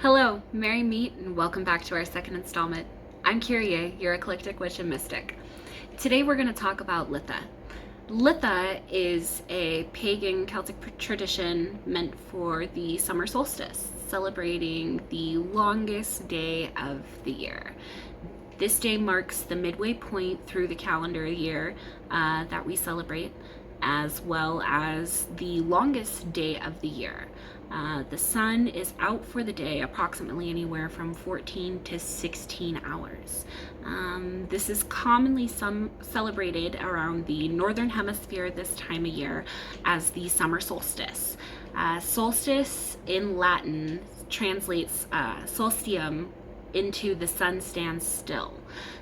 Hello, Merry Meet, and welcome back to our second installment. I'm Kyrie, your eclectic witch and mystic. Today we're going to talk about Litha. Litha is a pagan Celtic tradition meant for the summer solstice, celebrating the longest day of the year. This day marks the midway point through the calendar year that we celebrate, as well as the longest day of the year. The sun is out for the day approximately anywhere from 14 to 16 hours. This is commonly celebrated around the northern hemisphere this time of year as the summer solstice. Solstice in Latin translates solstium into the sun stands still.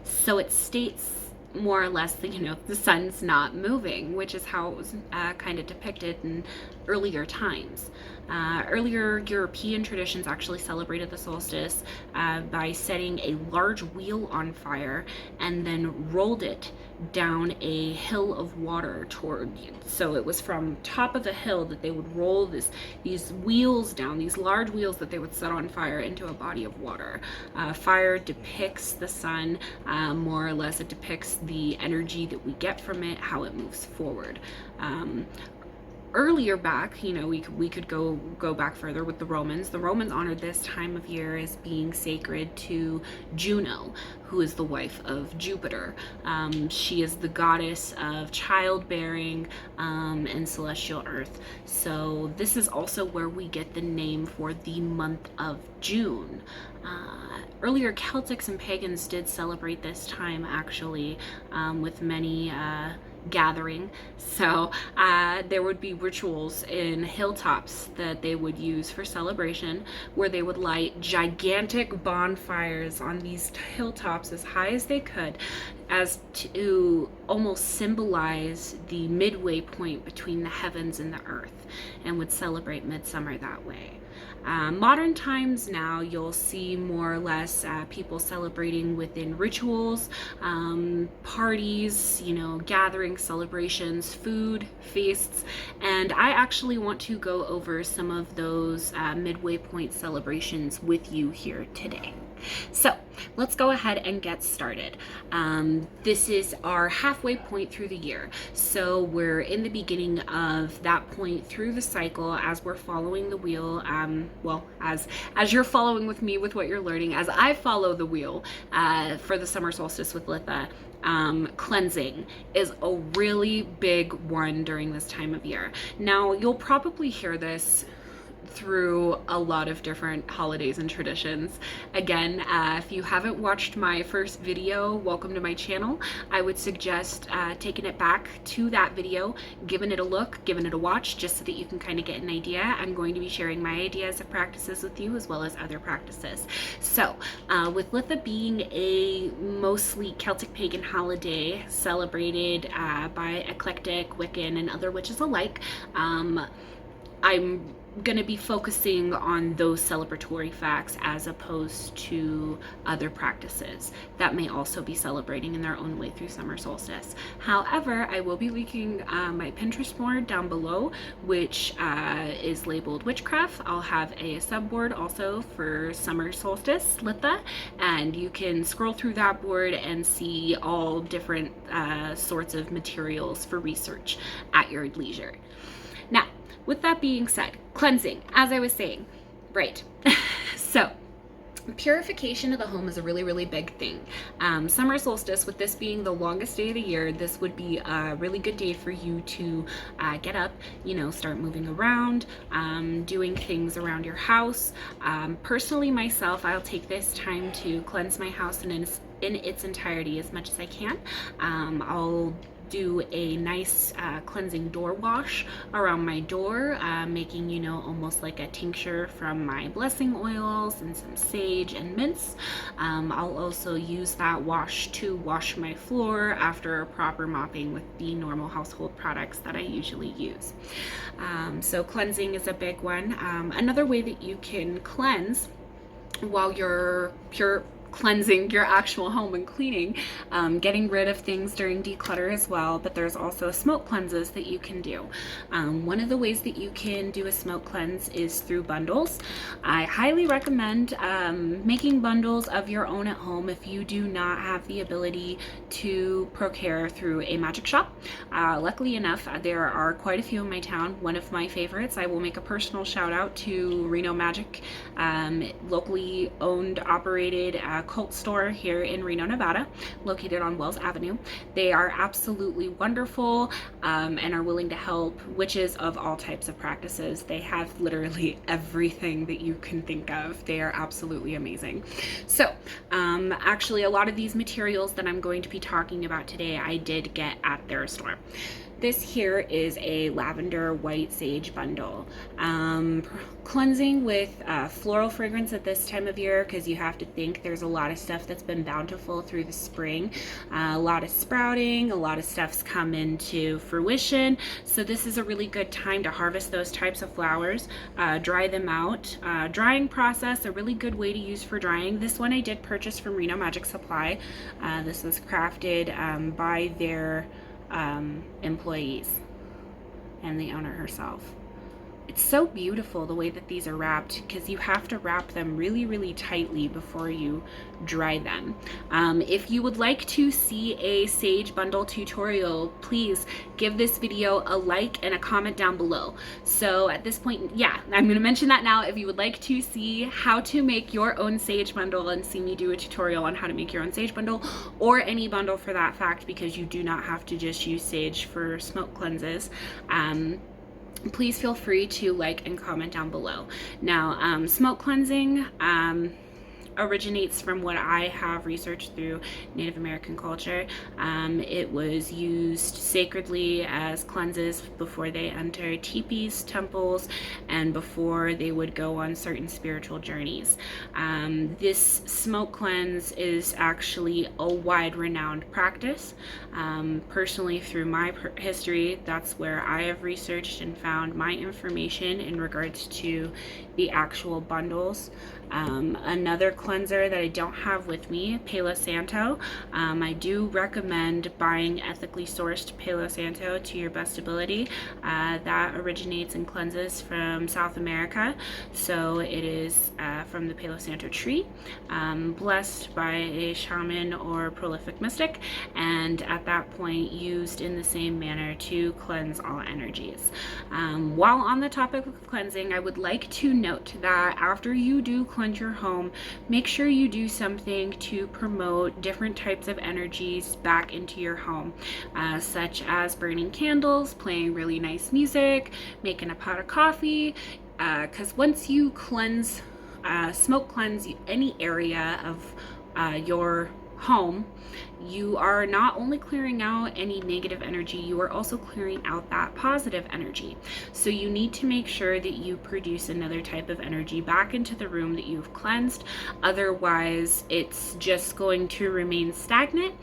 So it states more or less that, the sun's not moving, which is how it was kind of depicted in earlier times. Earlier European traditions actually celebrated the solstice by setting a large wheel on fire and then rolled it down a hill of water toward you. So it was from top of the hill that they would roll these wheels down, these large wheels that they would set on fire into a body of water. Fire depicts the sun, more or less it depicts the energy that we get from it, how it moves forward. Earlier back, we could go back further with the Romans. The Romans honored this time of year as being sacred to Juno, who is the wife of Jupiter. She is the goddess of childbearing and celestial earth. So this is also where we get the name for the month of June. Earlier Celtics and pagans did celebrate this time actually with many gathering. So there would be rituals in hilltops that they would use for celebration, where they would light gigantic bonfires on these hilltops as high as they could, as to almost symbolize the midway point between the heavens and the earth, and would celebrate midsummer that way. Modern times now, you'll see more or less people celebrating within rituals, parties, gatherings, celebrations, food, feasts, and I actually want to go over some of those midway point celebrations with you here today. So let's go ahead and get started. This is our halfway point through the year. So we're in the beginning of that point through the cycle as we're following the wheel. As you're following with me with what you're learning, as I follow the wheel for the summer solstice with Litha. Cleansing is a really big one during this time of year. Now, you'll probably hear this through a lot of different holidays and traditions. Again, if you haven't watched my first video, welcome to my channel. I would suggest taking it back to that video, giving it a look, giving it a watch, just so that you can kind of get an idea. I'm going to be sharing my ideas of practices with you, as well as other practices. So with Litha being a mostly Celtic pagan holiday celebrated by eclectic, Wiccan, and other witches alike, I'm going to be focusing on those celebratory facts as opposed to other practices that may also be celebrating in their own way through summer solstice. However, I will be linking my Pinterest board down below, which is labeled witchcraft. I'll have a subboard also for summer solstice, Litha, and you can scroll through that board and see all different sorts of materials for research at your leisure. Now, with that being said, cleansing, as I was saying, right. So, purification of the home is a really, really big thing. Summer solstice, with this being the longest day of the year, this would be a really good day for you to get up, start moving around, doing things around your house. Personally, myself, I'll take this time to cleanse my house in its entirety as much as I can. I'll do a nice cleansing door wash around my door, making almost like a tincture from my blessing oils and some sage and mints. I'll also use that wash to wash my floor after a proper mopping with the normal household products that I usually use. So cleansing is a big one. Another way that you can cleanse while you're cleansing your actual home and cleaning, getting rid of things during declutter as well. But there's also smoke cleanses that you can do. One of the ways that you can do a smoke cleanse is through bundles. I highly recommend making bundles of your own at home if you do not have the ability to procure through a magic shop. Luckily enough, there are quite a few in my town. One of my favorites, I will make a personal shout out to Reno Magic, locally owned, operated cult store here in Reno, Nevada, located on Wells Avenue. They are absolutely wonderful and are willing to help witches of all types of practices. They have literally everything that you can think of. They are absolutely amazing. So actually a lot of these materials that I'm going to be talking about today I did get at their store. This here is a lavender white sage bundle. Cleansing with floral fragrance at this time of year, because you have to think there's a lot of stuff that's been bountiful through the spring. A lot of sprouting, a lot of stuff's come into fruition. So this is a really good time to harvest those types of flowers, dry them out. Drying process, a really good way to use for drying. This one I did purchase from Reno Magic Supply. This was crafted by their employees and the owner herself. It's so beautiful the way that these are wrapped, because you have to wrap them really tightly before you dry them. If you would like to see a sage bundle tutorial, please give this video a like and a comment down below. So at this point, yeah, I'm going to mention that now. If you would like to see how to make your own sage bundle and see me do a tutorial on how to make your own sage bundle, or any bundle for that fact, because you do not have to just use sage for smoke cleanses, please feel free to like and comment down below. Now, smoke cleansing originates from what I have researched through Native American culture. It was used sacredly as cleanses before they entered teepees, temples, and before they would go on certain spiritual journeys. This smoke cleanse is actually a wide renowned practice. Personally, through my history, that's where I have researched and found my information in regards to the actual bundles. Another cleanser that I don't have with me, Palo Santo. I do recommend buying ethically sourced Palo Santo to your best ability. That originates and cleanses from South America, so it is from the Palo Santo tree, blessed by a shaman or prolific mystic, and at that point used in the same manner to cleanse all energies. While on the topic of cleansing, I would like to note that after you do cleanse your home, make sure you do something to promote different types of energies back into your home, such as burning candles, playing really nice music, making a pot of coffee, because once you cleanse, smoke cleanse any area of your home, you are not only clearing out any negative energy, you are also clearing out that positive energy. So you need to make sure that you produce another type of energy back into the room that you've cleansed. Otherwise, it's just going to remain stagnant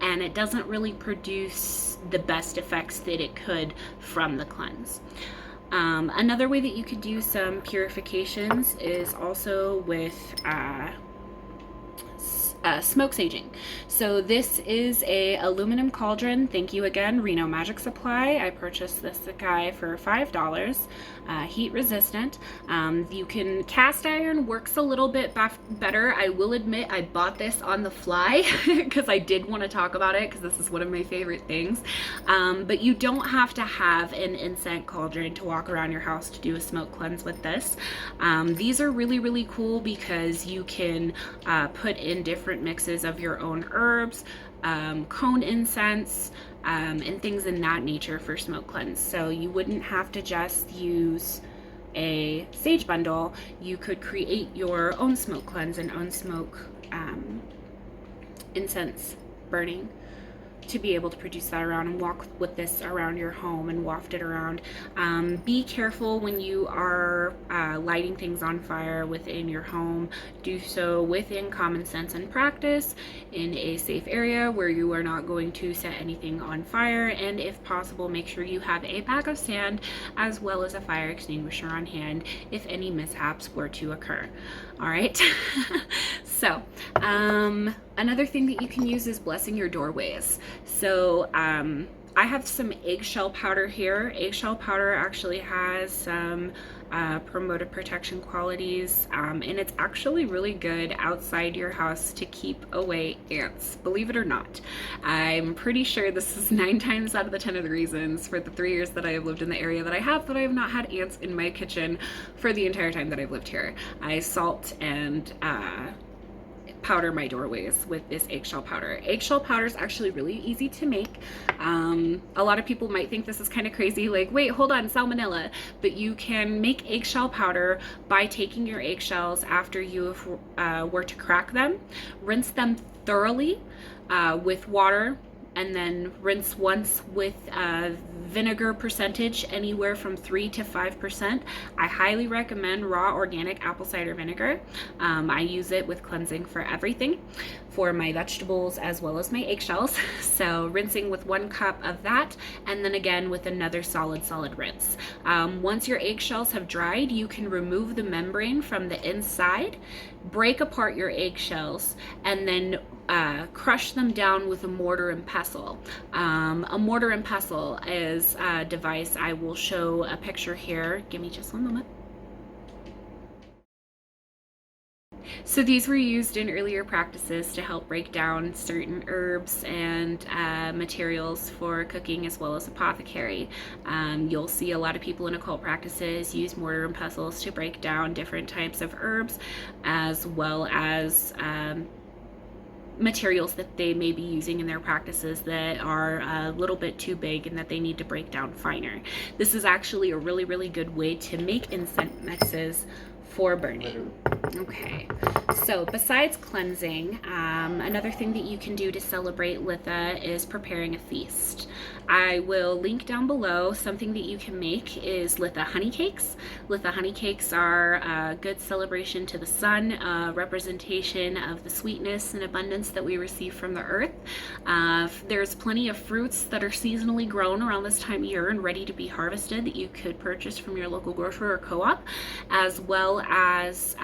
and it doesn't really produce the best effects that it could from the cleanse. Another way that you could do some purifications is also with smoke saging. So this is a aluminum cauldron. Thank you again, Reno Magic Supply. I purchased this guy for $5. Heat resistant. You can, cast iron works a little bit better. I will admit I bought this on the fly because I did want to talk about it because this is one of my favorite things. But you don't have to have an incense cauldron to walk around your house to do a smoke cleanse with this. These are really cool because you can put in different mixes of your own herbs, cone incense, and things in that nature for smoke cleanse. So you wouldn't have to just use a sage bundle. You could create your own smoke cleanse and own smoke incense burning. to be able to produce that around and walk with this around your home and waft it around. Be careful when you are lighting things on fire within your home. Do so within common sense and practice, in a safe area where you are not going to set anything on fire, and if possible, make sure you have a bag of sand as well as a fire extinguisher on hand if any mishaps were to occur. All right. So another thing that you can use is blessing your doorways. So I have some eggshell powder here. Eggshell powder actually has some promoted protection qualities, and it's actually really good outside your house to keep away ants, believe it or not. I'm pretty sure this is 9 times out of the 10 of the reasons for the 3 years that I have lived in the area that I have not had ants in my kitchen for the entire time that I've lived here. I salt and powder my doorways with this eggshell powder. Eggshell powder is actually really easy to make. A lot of people might think this is kind of crazy, like, wait, hold on, salmonella. But you can make eggshell powder by taking your eggshells after you were to crack them, rinse them thoroughly with water, and then rinse once with vinegar percentage anywhere from 3 to 5%. I highly recommend raw organic apple cider vinegar. I use it with cleansing for everything, for my vegetables as well as my eggshells. So rinsing with 1 cup of that, and then again with another solid rinse. Once your eggshells have dried, you can remove the membrane from the inside, break apart your eggshells, and then crush them down with a mortar and pestle. A mortar and pestle is a device. I will show a picture here. Give me just one moment. So these were used in earlier practices to help break down certain herbs and materials for cooking, as well as apothecary. You'll see a lot of people in occult practices use mortar and pestles to break down different types of herbs, as well as materials that they may be using in their practices that are a little bit too big and that they need to break down finer. This is actually a really good way to make incense mixes for burning. Okay, so besides cleansing, another thing that you can do to celebrate Litha is preparing a feast. I will link down below. Something that you can make is Litha honey cakes. Litha honey cakes are a good celebration to the sun, a representation of the sweetness and abundance that we receive from the earth. There's plenty of fruits that are seasonally grown around this time of year and ready to be harvested that you could purchase from your local grocery or co-op, as well as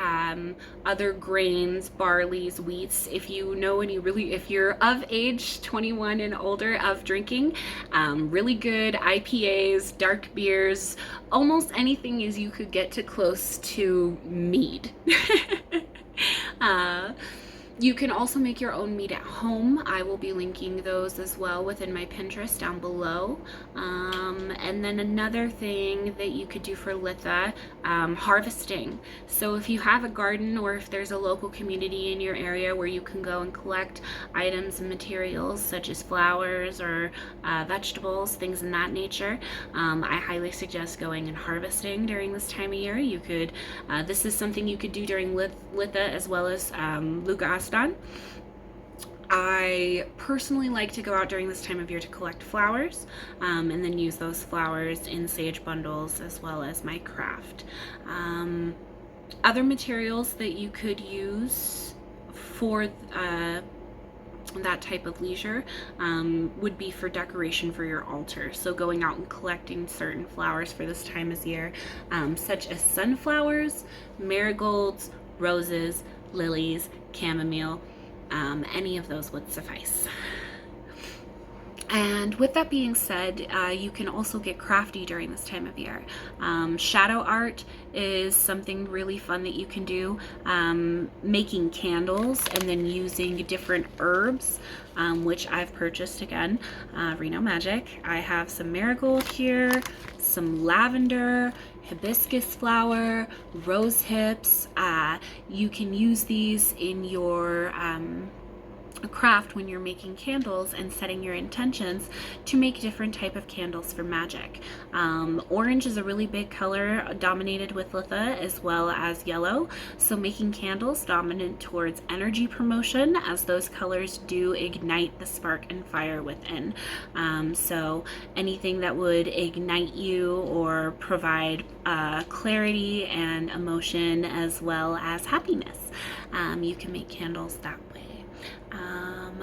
other grains, barleys, wheats. If you know any if you're of age 21 and older of drinking, really good IPAs, dark beers, almost anything as you could get to close to mead. You can also make your own mead at home. I will be linking those as well within my Pinterest down below. And then another thing that you could do for Litha, harvesting. So if you have a garden, or if there's a local community in your area where you can go and collect items and materials such as flowers or vegetables, things in that nature, I highly suggest going and harvesting during this time of year. You could, this is something you could do during Litha as well as Luca. I personally like to go out during this time of year to collect flowers, and then use those flowers in sage bundles as well as my craft. Other materials that you could use for that type of leisure would be for decoration for your altar. So going out and collecting certain flowers for this time of year, such as sunflowers, marigolds, roses, lilies, chamomile, any of those would suffice. And with that being said, you can also get crafty during this time of year. Shadow art is something really fun that you can do. Making candles and then using different herbs, which I've purchased again, Reno Magic. I have some marigold here, some lavender, hibiscus flower, rose hips. You can use these in your craft when you're making candles and setting your intentions to make different type of candles for magic. Orange is a really big color dominated with Litha, as well as yellow, so making candles dominant towards energy promotion, as those colors do ignite the spark and fire within. So anything that would ignite you or provide clarity and emotion as well as happiness, you can make candles that way.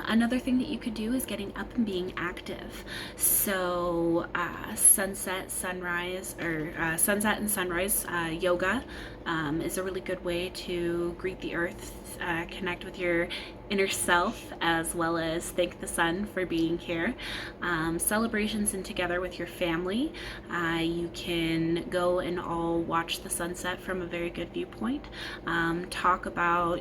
Another thing that you could do is getting up and being active. So sunset, sunrise, or sunset and sunrise yoga is a really good way to greet the earth, connect with your inner self, as well as thank the sun for being here. Celebrations and together with your family. You can go and all watch the sunset from a very good viewpoint. Talk about,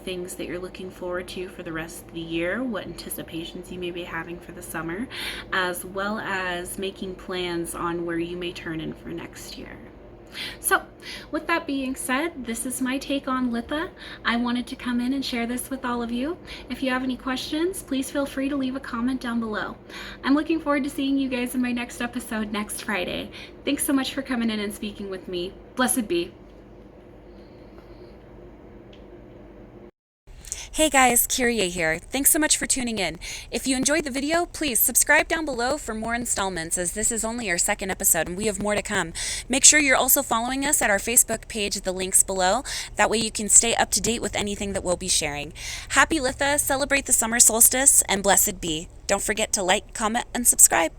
things that you're looking forward to for the rest of the year, what anticipations you may be having for the summer, as well as making plans on where you may turn in for next year. So, with that being said, this is my take on Litha. I wanted to come in and share this with all of you. If you have any questions, please feel free to leave a comment down below. I'm looking forward to seeing you guys in my next episode next Friday. Thanks so much for coming in and speaking with me. Blessed be. Hey guys, Kyrie here. Thanks so much for tuning in. If you enjoyed the video, please subscribe down below for more installments, as this is only our second episode and we have more to come. Make sure you're also following us at our Facebook page, the links below. That way you can stay up to date with anything that we'll be sharing. Happy Litha, celebrate the summer solstice, and blessed be. Don't forget to like, comment, and subscribe.